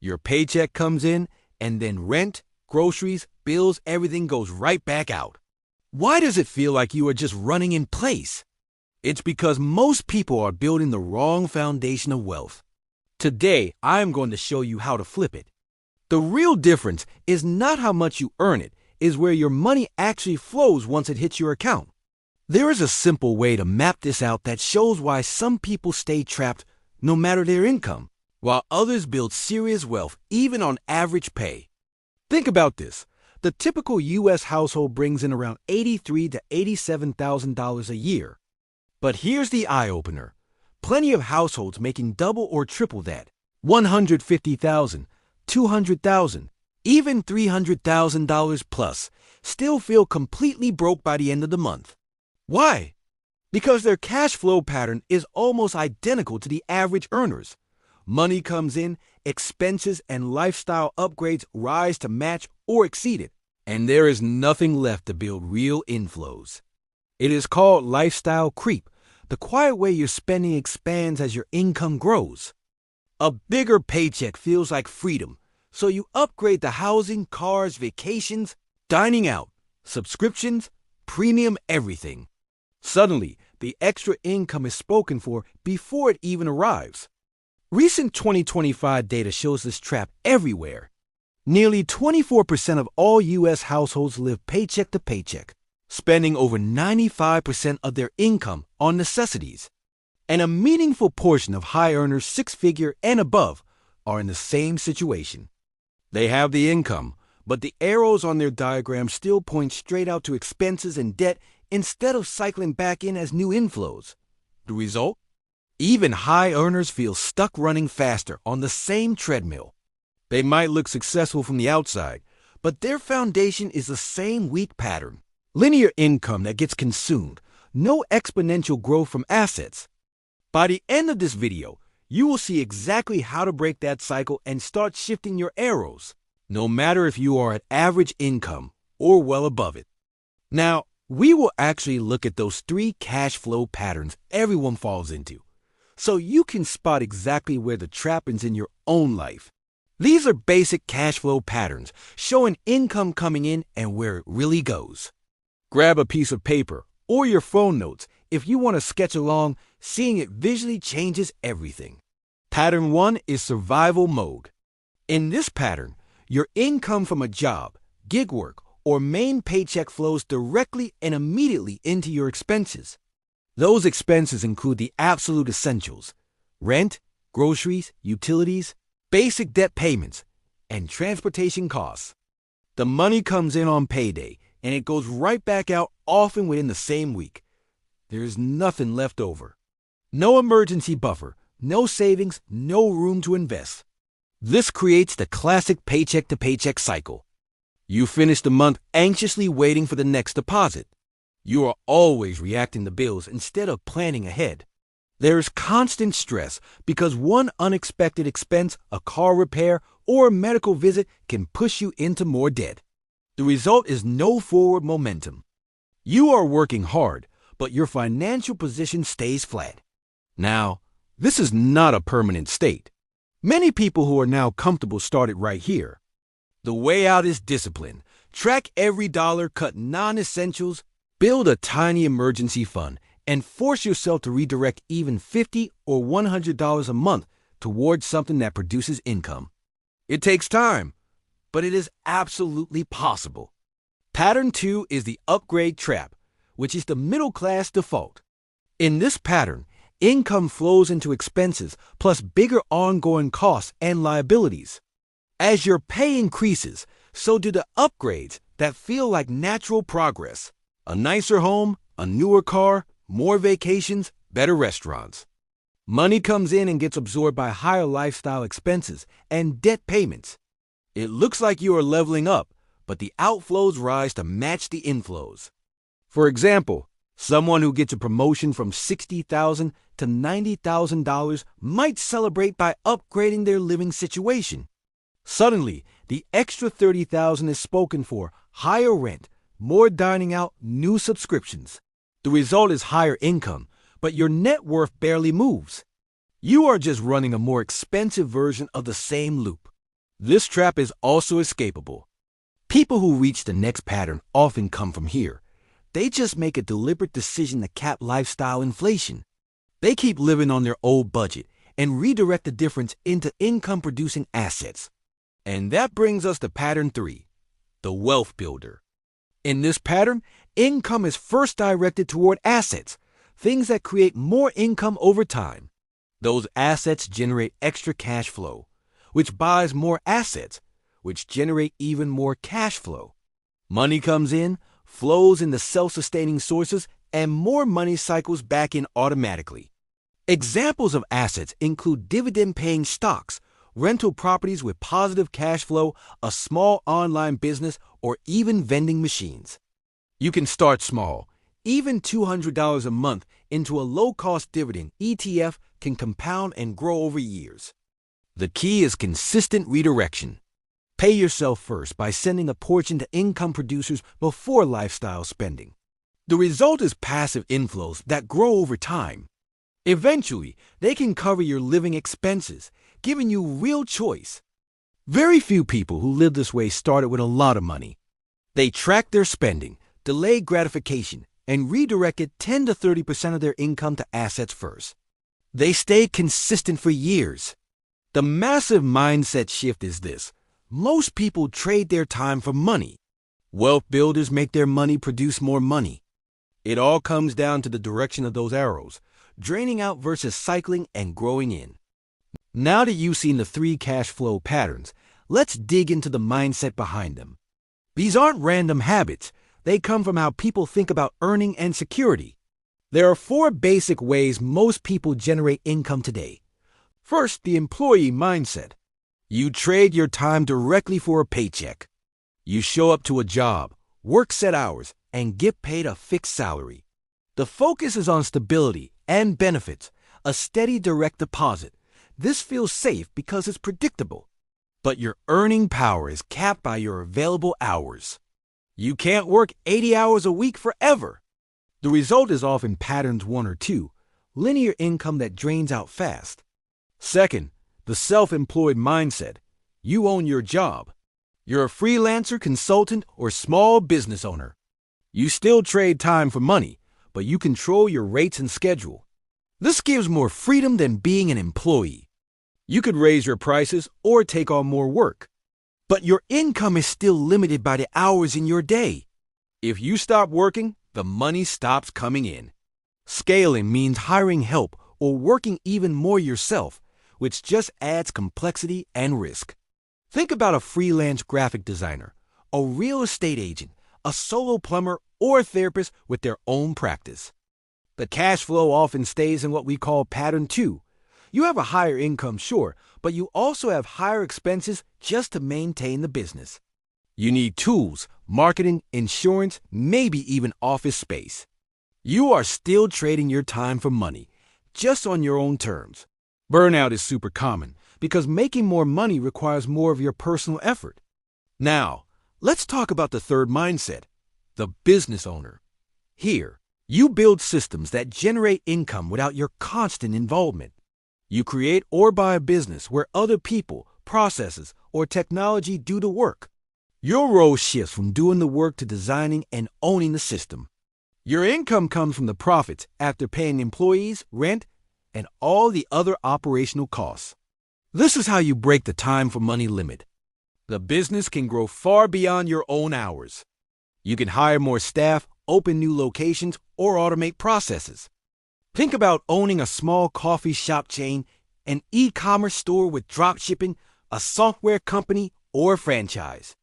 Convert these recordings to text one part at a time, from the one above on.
Your paycheck comes in, and then rent, groceries, bills, everything goes right back out. Why does it feel like you are just running in place? It's because most people are building the wrong foundation of wealth. Today, I am going to show you how to flip it. The real difference is not how much you earn it, is where your money actually flows once it hits your account. There is a simple way to map this out that shows why some people stay trapped no matter their income, while others build serious wealth even on average pay. Think about this. The typical U.S. household brings in around $83,000 to $87,000 a year. But here's the eye-opener. Plenty of households making double or triple that, $150,000, $200,000, even $300,000 plus, still feel completely broke by the end of the month. Why? Because their cash flow pattern is almost identical to the average earners. Money comes in, expenses and lifestyle upgrades rise to match or exceed it, and there is nothing left to build real inflows. It is called lifestyle creep, the quiet way your spending expands as your income grows. A bigger paycheck feels like freedom, so you upgrade the housing, cars, vacations, dining out, subscriptions, premium everything. Suddenly, the extra income is spoken for before it even arrives. Recent 2025 data shows this trap everywhere. Nearly 24% of all U.S. households live paycheck to paycheck, spending over 95% of their income on necessities. And a meaningful portion of high earners, six-figure and above, are in the same situation. They have the income, but the arrows on their diagram still point straight out to expenses and debt instead of cycling back in as new inflows. The result? Even high earners feel stuck running faster on the same treadmill. They might look successful from the outside, but their foundation is the same weak pattern. Linear income that gets consumed, no exponential growth from assets. By the end of this video, you will see exactly how to break that cycle and start shifting your arrows, no matter if you are at average income or well above it. Now, we will actually look at those 3 cash flow patterns everyone falls into, so you can spot exactly where the trap is in your own life. These are basic cash flow patterns showing income coming in and where it really goes. Grab a piece of paper or your phone notes if you want to sketch along. Seeing it visually changes everything. Pattern 1 is survival mode. In this pattern, your income from a job, gig work, or main paycheck flows directly and immediately into your expenses. Those expenses include the absolute essentials: rent, groceries, utilities, basic debt payments, and transportation costs. The money comes in on payday, and it goes right back out, often within the same week. There is nothing left over. No emergency buffer, no savings, no room to invest. This creates the classic paycheck-to-paycheck cycle. You finish the month anxiously waiting for the next deposit. You are always reacting to bills instead of planning ahead. There is constant stress because one unexpected expense, a car repair, or a medical visit can push you into more debt. The result is no forward momentum. You are working hard, but your financial position stays flat. Now, this is not a permanent state. Many people who are now comfortable started right here. The way out is discipline. Track every dollar, cut non-essentials, build a tiny emergency fund, and force yourself to redirect even $50 or $100 a month towards something that produces income. It takes time, but it is absolutely possible. Pattern 2 is the upgrade trap, which is the middle-class default. In this pattern, income flows into expenses plus bigger ongoing costs and liabilities. As your pay increases, so do the upgrades that feel like natural progress. A nicer home, a newer car, more vacations, better restaurants. Money comes in and gets absorbed by higher lifestyle expenses and debt payments. It looks like you are leveling up, but the outflows rise to match the inflows. For example, someone who gets a promotion from $60,000 to $90,000 might celebrate by upgrading their living situation. Suddenly, the extra $30,000 is spoken for: higher rent, more dining out, new subscriptions. The result is higher income, but your net worth barely moves. You are just running a more expensive version of the same loop. This trap is also escapable. People who reach the next pattern often come from here. They just make a deliberate decision to cap lifestyle inflation. They keep living on their old budget and redirect the difference into income-producing assets. And that brings us to pattern 3, the wealth builder. In this pattern, income is first directed toward assets, things that create more income over time. Those assets generate extra cash flow, which buys more assets, which generate even more cash flow. Money comes in, flows into self-sustaining sources, and more money cycles back in automatically. Examples of assets include dividend-paying stocks, rental properties with positive cash flow, a small online business, or even vending machines. You can start small. Even $200 a month into a low-cost dividend ETF can compound and grow over years. The key is consistent redirection. Pay yourself first by sending a portion to income producers before lifestyle spending. The result is passive inflows that grow over time. Eventually, they can cover your living expenses, giving you real choice. Very few people who live this way started with a lot of money. They tracked their spending, delayed gratification, and redirected 10 to 30% of their income to assets first. They stayed consistent for years. The massive mindset shift is this. Most people trade their time for money. Wealth builders make their money produce more money. It all comes down to the direction of those arrows, draining out versus cycling and growing in. Now that you've seen the 3 cash flow patterns, let's dig into the mindset behind them. These aren't random habits. They come from how people think about earning and security. There are 4 basic ways most people generate income today. First, the employee mindset. You trade your time directly for a paycheck. You show up to a job, work set hours, and get paid a fixed salary. The focus is on stability and benefits, a steady direct deposit. This feels safe because it's predictable. But your earning power is capped by your available hours. You can't work 80 hours a week forever. The result is often patterns 1 or 2, linear income that drains out fast. Second, the self-employed mindset. You own your job. You're a freelancer, consultant, or small business owner. You still trade time for money, but you control your rates and schedule. This gives more freedom than being an employee. You could raise your prices or take on more work. But your income is still limited by the hours in your day. If you stop working, the money stops coming in. Scaling means hiring help or working even more yourself, which just adds complexity and risk. Think about a freelance graphic designer, a real estate agent, a solo plumber, or a therapist with their own practice. The cash flow often stays in what we call pattern 2. You have a higher income, sure, but you also have higher expenses just to maintain the business. You need tools, marketing, insurance, maybe even office space. You are still trading your time for money, just on your own terms. Burnout is super common because making more money requires more of your personal effort. Now, let's talk about the third mindset, the business owner. Here, you build systems that generate income without your constant involvement. You create or buy a business where other people, processes, or technology do the work. Your role shifts from doing the work to designing and owning the system. Your income comes from the profits after paying employees, rent, and all the other operational costs. This is how you break the time for money limit. The business can grow far beyond your own hours. You can hire more staff, open new locations, or automate processes. Think about owning a small coffee shop chain, an e-commerce store with drop shipping, a software company, or a franchise.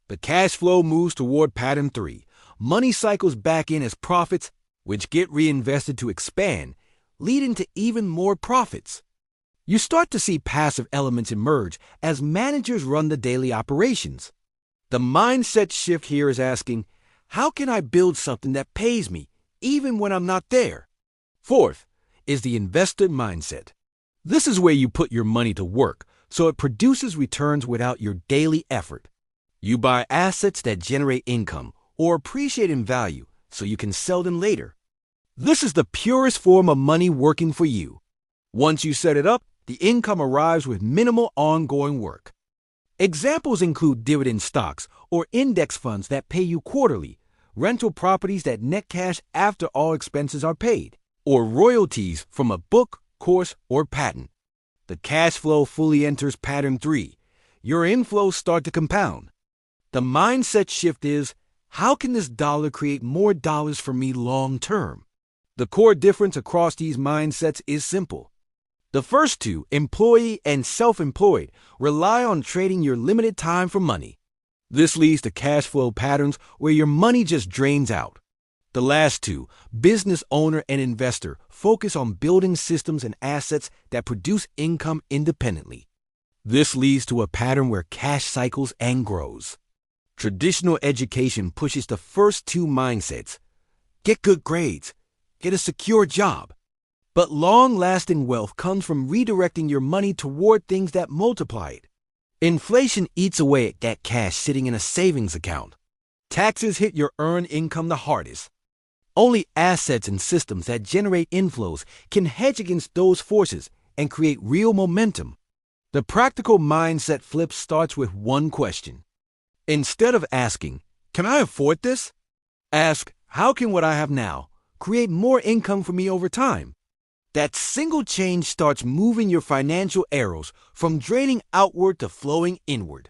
The cash flow moves toward pattern 3. Money cycles back in as profits, which get reinvested to expand, leading to even more profits. You start to see passive elements emerge as managers run the daily operations. The mindset shift here is asking, how can I build something that pays me even when I'm not there? Fourth is the investor mindset. This is where you put your money to work so it produces returns without your daily effort. You buy assets that generate income or appreciate in value so you can sell them later. This is the purest form of money working for you. Once you set it up, the income arrives with minimal ongoing work. Examples include dividend stocks or index funds that pay you quarterly, rental properties that net cash after all expenses are paid, or royalties from a book, course, or patent. The cash flow fully enters pattern 3. Your inflows start to compound. The mindset shift is, how can this dollar create more dollars for me long term? The core difference across these mindsets is simple. The first two, employee and self-employed, rely on trading your limited time for money. This leads to cash flow patterns where your money just drains out. The last two, business owner and investor, focus on building systems and assets that produce income independently. This leads to a pattern where cash cycles and grows. Traditional education pushes the first two mindsets. Get good grades. Get a secure job. But long-lasting wealth comes from redirecting your money toward things that multiply it. Inflation eats away at that cash sitting in a savings account. Taxes hit your earned income the hardest. Only assets and systems that generate inflows can hedge against those forces and create real momentum. The practical mindset flip starts with one question. Instead of asking, "Can I afford this?" ask, "How can what I have now create more income for me over time?" That single change starts moving your financial arrows from draining outward to flowing inward.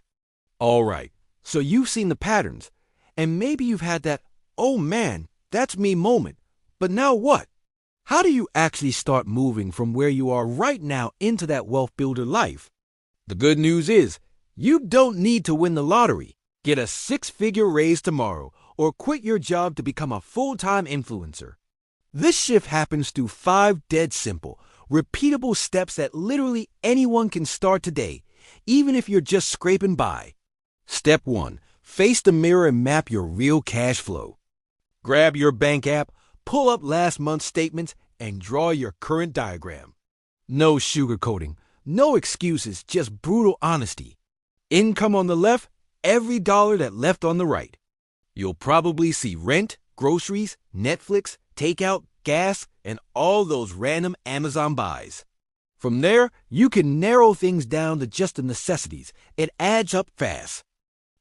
All right, so you've seen the patterns, and maybe you've had that, "Oh man, that's me" moment. But now what? How do you actually start moving from where you are right now into that wealth builder life? The good news is, you don't need to win the lottery, get a 6-figure raise tomorrow, or quit your job to become a full-time influencer. This shift happens through 5 dead simple, repeatable steps that literally anyone can start today, even if you're just scraping by. Step 1. Face the mirror and map your real cash flow. Grab your bank app, pull up last month's statements, and draw your current diagram. No sugarcoating, no excuses, just brutal honesty. Income on the left, every dollar that left on the right. You'll probably see rent, groceries, Netflix, takeout, gas, and all those random Amazon buys. From there, you can narrow things down to just the necessities. It adds up fast.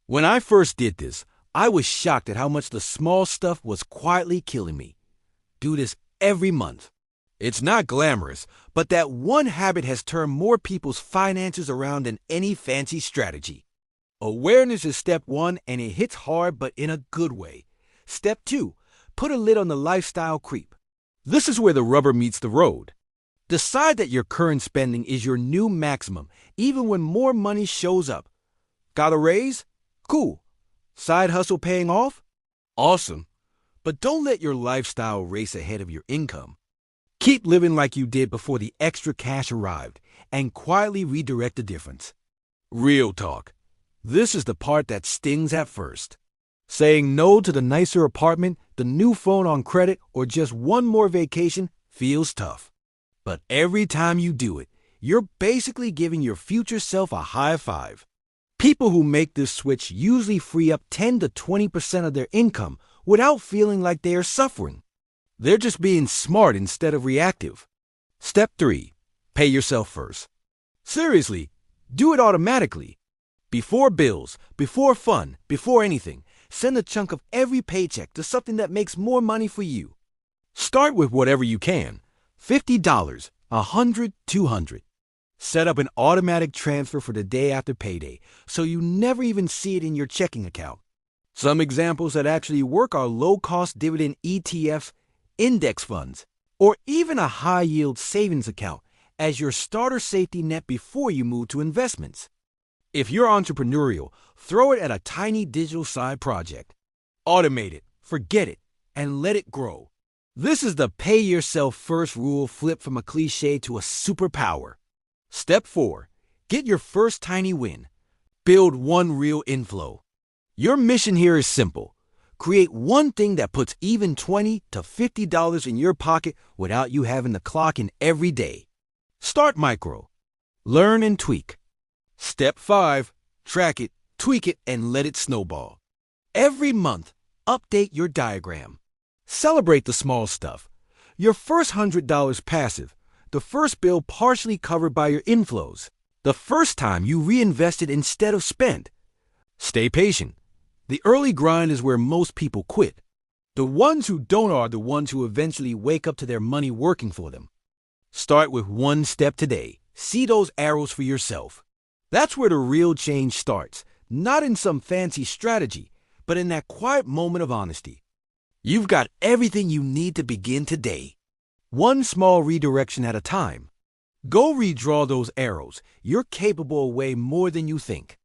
When I first did this, I was shocked at how much the small stuff was quietly killing me. Do this every month. It's not glamorous, but that one habit has turned more people's finances around than any fancy strategy. Awareness is step 1, and it hits hard, but in a good way. Step 2, put a lid on the lifestyle creep. This is where the rubber meets the road. Decide that your current spending is your new maximum, even when more money shows up. Got a raise? Cool. Side hustle paying off? Awesome. But don't let your lifestyle race ahead of your income. Keep living like you did before the extra cash arrived, and quietly redirect the difference. Real talk. This is the part that stings at first. Saying no to the nicer apartment, the new phone on credit, or just one more vacation feels tough. But every time you do it, you're basically giving your future self a high five. People who make this switch usually free up 10 to 20% of their income without feeling like they are suffering. They're just being smart instead of reactive. Step 3. Pay yourself first. Seriously, do it automatically. Before bills, before fun, before anything, send a chunk of every paycheck to something that makes more money for you. Start with whatever you can. $50, $100, $200. Set up an automatic transfer for the day after payday, so you never even see it in your checking account. Some examples that actually work are low-cost dividend ETFs, index funds, or even a high-yield savings account as your starter safety net before you move to investments. If you're entrepreneurial, throw it at a tiny digital side project. Automate it, forget it, and let it grow. This is the pay yourself first rule flip from a cliche to a superpower. Step 4. Get your first tiny win. Build one real inflow. Your mission here is simple. Create one thing that puts even $20 to $50 in your pocket without you having to clock in every day. Start micro. Learn and tweak. Step 5. Track it, tweak it, and let it snowball. Every month, update your diagram. Celebrate the small stuff. Your first $100 passive. The first bill partially covered by your inflows. The first time you reinvested instead of spent. Stay patient. The early grind is where most people quit. The ones who don't are the ones who eventually wake up to their money working for them. Start with one step today. See those arrows for yourself. That's where the real change starts, not in some fancy strategy, but in that quiet moment of honesty. You've got everything you need to begin today. One small redirection at a time. Go redraw those arrows. You're capable of way more than you think.